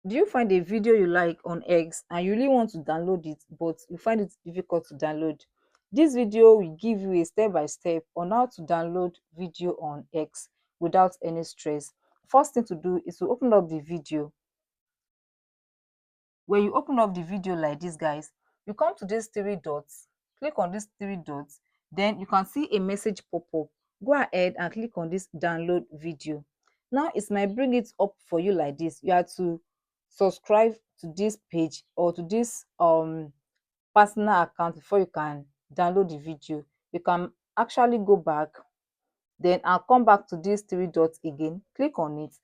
Do you find a video you like on X and you really want to download it, but you find it difficult to download? This video will give you a step by step on how to download video on X without any stress. First thing to do is to open up the video. When you open up the video like this, guys, you come to these three dots, click on these three dots, then you can see a message pop up. Go ahead and click on this download video. Now it might bring it up for you like this. You have to subscribe to this page or to this personal account before you can download the video. You can actually go back, then I'll come back to these three dots again, click on it,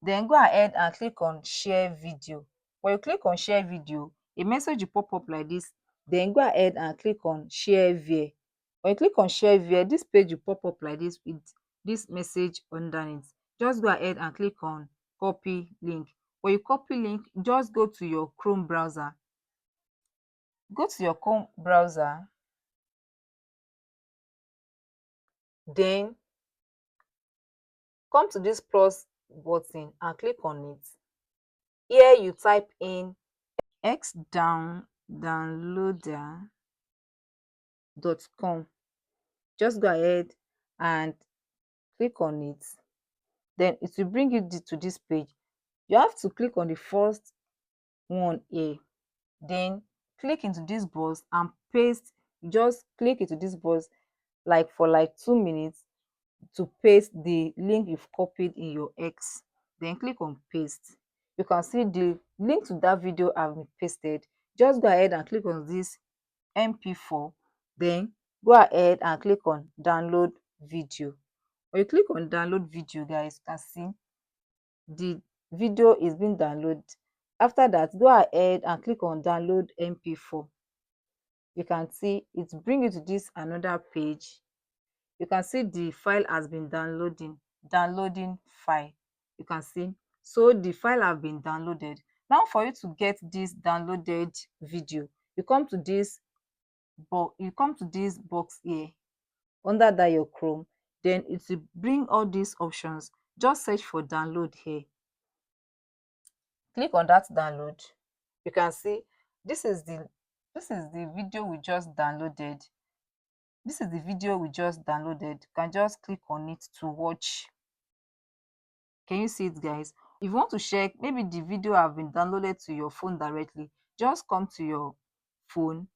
then go ahead and click on share video. When you click on share video, a message will pop up like this. Then go ahead and click on share via. When you click on share via, this page will pop up like this with this message underneath. Just go ahead and click on copy link. When you copy link, just go to your Chrome browser. Go to your Chrome browser, then come to this plus button and click on it. Here you type in xdownloader.com. Just go ahead and click on it. Then it will bring you to this page. You have to click on the first one here. Then click into this box and paste. Just click into this box like for like 2 minutes to paste the link you've copied in your X. Then click on paste. You can see the link to that video have been pasted. Just go ahead and click on this MP4, then go ahead and click on download video. When you click on download video, guys, you can see the video is being downloaded. After that, go ahead and click on download MP4. You can see it bring you to this another page. You can see the file has been downloading file. You can see, so the file have been downloaded. Now for you to get this downloaded video, you come to this box here under that your Chrome. Then it will bring all these options. Just search for download here, click on that download. You can see this is the video we just downloaded. This is the video we just downloaded. You can just click on it to watch. Can you see it, guys? If you want to check, maybe the video have been downloaded to your phone directly, just come to your phone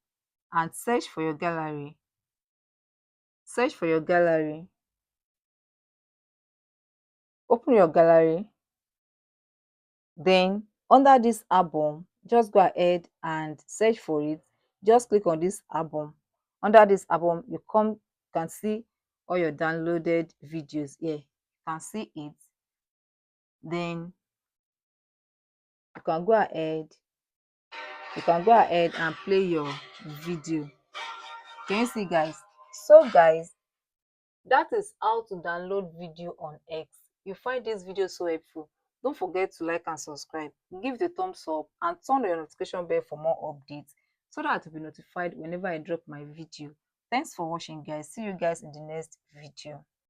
and search for your gallery. Search for your gallery. Open your gallery. Then under this album, just go ahead and search for it. Just click on this album. Under this album, you can see all your downloaded videos here. You can see it. Then you can go ahead and play your video. Can you see, guys? So guys, that is how to download video on X. You find this video so helpful, don't forget to like and subscribe, give the thumbs up and turn on your notification bell for more updates so that you'll be notified whenever I drop my video. Thanks for watching, guys. See you guys in the next video.